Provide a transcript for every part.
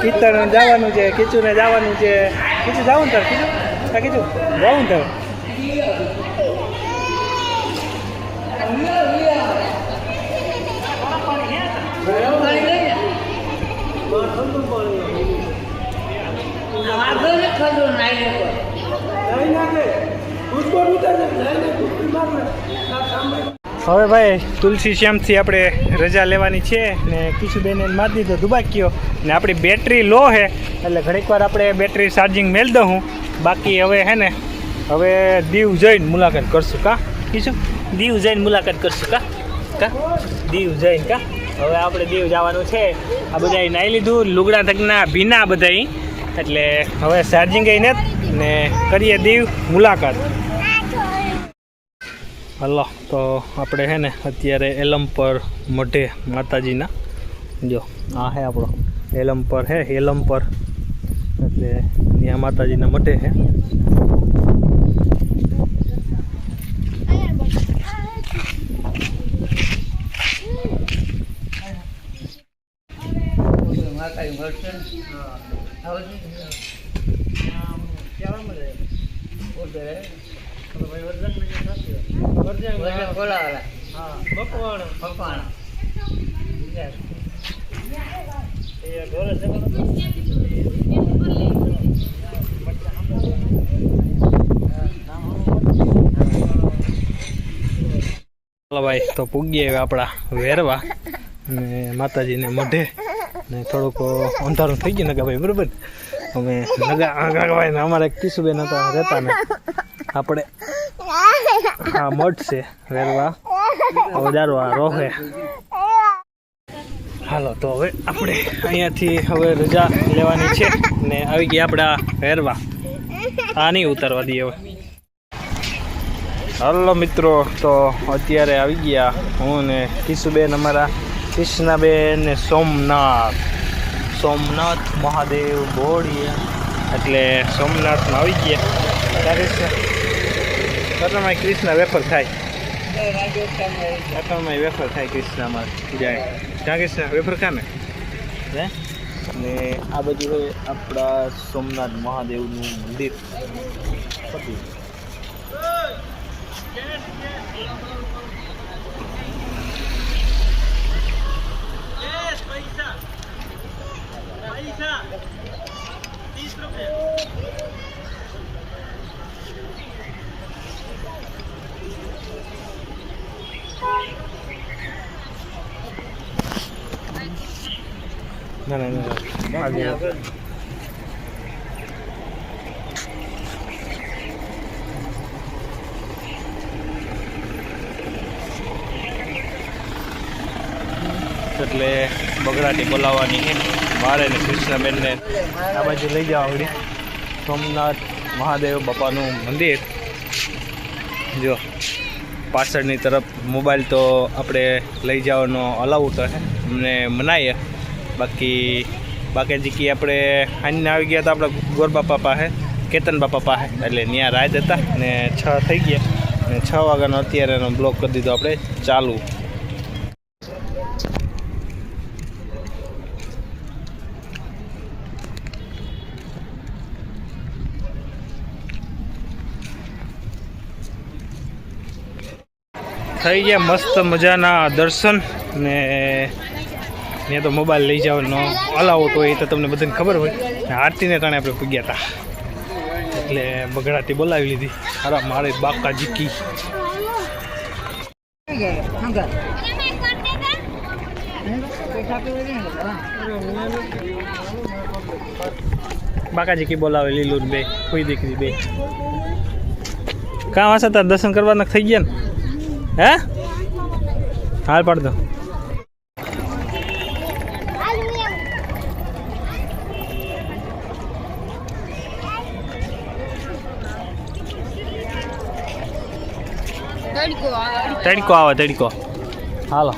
કીર્તન જવાનું છે, કીચુને જવાનું છે. કીચું જવું તાર કીચું હા કીચું જવું તાર. હવે ભાઈ તુલસી શ્યામથી આપણે રજા લેવાની છે ને કિશુબેને મારી દીધો દુબાક્યો ને આપણી બેટરી લો છે એટલે ઘણીક વાર આપણે બેટરી ચાર્જિંગ મેળ દઉં. બાકી હવે હે ને હવે દીવ જઈને મુલાકાત કરશું કા કીશું? દીવ જઈને મુલાકાત કરશું કા દીવ જઈને કા. હવે આપણે દીવ જવાનું છે. આ બધા નાહી લીધું, લુગડા તકના ભીના બધા, એટલે હવે ચાર્જિંગ ને ને કરીએ દીવ મુલાકાત. હલો તો આપણે હે ને અત્યારે એલમપર મઢે માતાજીના, જો આ હે આપણો એલમપર હે, એલમપર એટલે ત્યાં માતાજીના મઢે હે. ચાલો ભાઈ તો પૂગીએ આપણા વેરવા ને માતાજીને મઢે ને થોડુંક અંધારું થઈ ગયું નગા ભાઈ, બરોબર. અમે નગા ભાઈ ને અમારે કિશુબેન હતા રહેતા ને આપણે હા મઠ છે વેરવા વધારવા રોહે. હાલો તો હવે આપણે અહીંયાથી હવે રજા લેવાની છે ને આવી ગયા આપણા વેરવા. આ નહીં ઉતારવા દઈએ હવે. હાલો મિત્રો તો અત્યારે આવી ગયા હું ને કિશુબેન, અમારા કૃષ્ણાબેન ને સોમનાથ મહાદેવ બોડિયા એટલે સોમનાથમાં આવી ગયા. ત્યારે કૃષ્ણ વેફર થાય, વેફર થાય કૃષ્ણમાં જાય ત્યાં કૃષ્ણ વેફર ખાને ને આ બધું હોય આપણા સોમનાથ મહાદેવનું મંદિર. ના એટલે બગડાટી બોલાવવાની છે મારે ને કૃષ્ણબેનને. આ બાજુ લઈ જવા આવડી સોમનાથ મહાદેવ બાપાનું મંદિર. જો પાછળની તરફ મોબાઈલ તો આપણે લઈ જવાનો અલાઉ તો છે, અમને મનાઈએ. બાકી જીકી આપણે હાઈને આવી ગયા હતા આપણા ગોર બાપા પાસે, કેતન બાપા પાસે, એટલે ત્યાં રાત હતા ને 6 થઈ ગયા ને 6 વાગ્યાનો અત્યારે એનો બ્લોક કરી દીધો આપણે ચાલુ. થઈ ગયા મસ્ત મજાના દર્શન ને ત્યાં તો મોબાઈલ લઈ જવાનો અલાઉટ હોય તો તમને બધાને ખબર હોય. આરતીને ટાણે આપણે પૂગ્યા હતા એટલે બગડાટી બોલાવી લીધી. અરે મારે બાકા જીકી બાકાજી બોલાવે લીલું બે કોઈ દીકરી બે. કાં વાસા તાર દર્શન કરવાના થઈ ગયા ને? હે હાલ પાડ દો. તડકો આવે તડકો. હાલો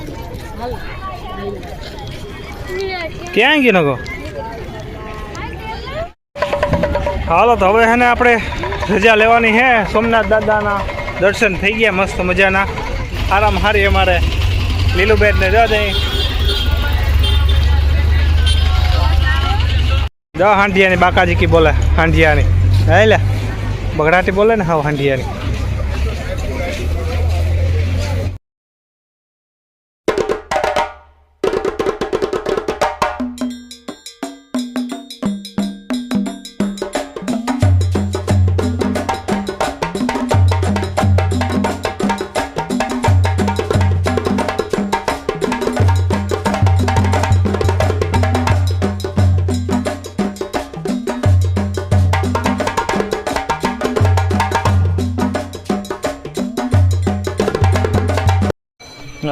ક્યાં ગયો નકો? હાલો તો હવે છે ને આપણે રજા લેવાની છે. સોમનાથ દાદાના દર્શન થઈ ગયા મસ્ત મજાના, આરામ હારી. અમારે લીલુબેન ને જવા દઈ જો હાંડિયાની બાકાજી કી બોલે હાંડિયાની હે લે બગડાટી બોલે ને હા હાંડિયાની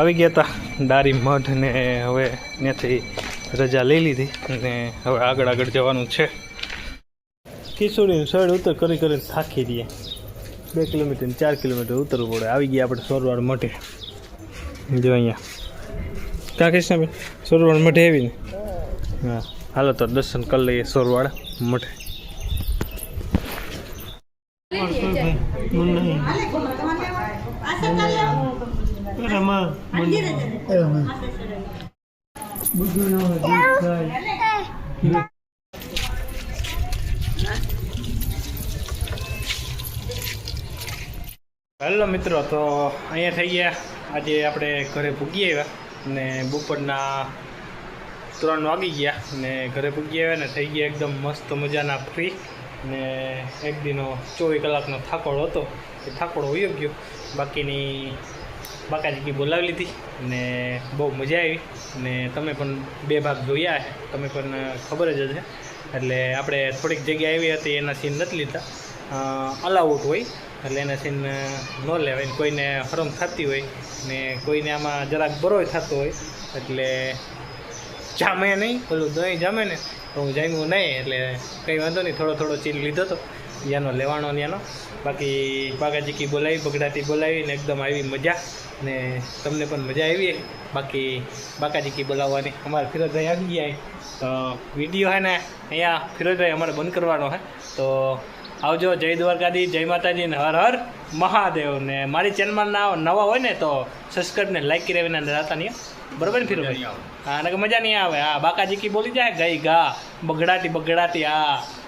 આવી ગયા હતા દારી મઢ ને હવે ત્યાંથી રજા લઈ લીધી અને હવે આગળ જવાનું છે કિશોરીનું સળ ઉતર કરીને થાકી દઈએ 2 કિલોમીટર 4 કિલોમીટર ઉતરવું પડે આવી ગયા આપણે સોરવાડ મઢે જો અહીંયા ક્યાં કૃષ્ણબેન સોરવાડ મઢે આવીને હા હાલો તો દર્શન કરી લઈએ સોરવાડ મઢે હેલો મિત્રો તો અહીંયા થઈ ગયા આજે આપણે ઘરે પૂગી આવ્યા ને બપોરના 3 વાગી ગયા ને ઘરે પૂગી આવ્યા ને થઈ ગયા એકદમ મસ્ત મજાના ફ્રી ને એક દિનો 24 કલાકનો થાકોડો હતો એ થાકોડો વયો ગયો બાકીની બાકાજી બોલાવી લીધી ને બહુ મજા આવી ને તમે પણ 2 ભાગ જોયા તમે પણ ખબર જ હશે એટલે આપણે થોડીક જગ્યા આવી હતી એના સીન નથી લીધા અલાઉટ હોય એટલે એના સીન ન લેવાય કોઈને હરમ થતી હોય ને કોઈને આમાં જરાક બરોય થતો હોય એટલે જામે નહીં પેલું દહીં જામે ને તો હું જામ્યું નહીં એટલે કંઈ વાંધો નહીં થોડો ચીલ લીધો હતો યાનો લેવાનો યાનો બાકી બાકાજી બોલાવી બગડાટી બોલાવી ને એકદમ આવી મજા ને તમને પણ મજા આવી બાકી બાકાજી બોલાવવાની અમારે ફિરોજભાઈ આવી ગયા તો વિડીયો હે ને અહીંયા ફિરોજભાઈ અમારે બંધ કરવાનો હે તો આવજો જય દ્વારકાધી જય માતાજી ને હર હર મહાદેવ ને મારી ચેનલમાં નવા હોય ને તો સબસ્ક્રાઈબ ને લાઈક કરી વિના રહેતા નહીં બરાબર ને ફિરોજભાઈ હા ને મજા નહીં આવે હા બાકાજી બોલી જાય ગઈ ગા બગડાટી હા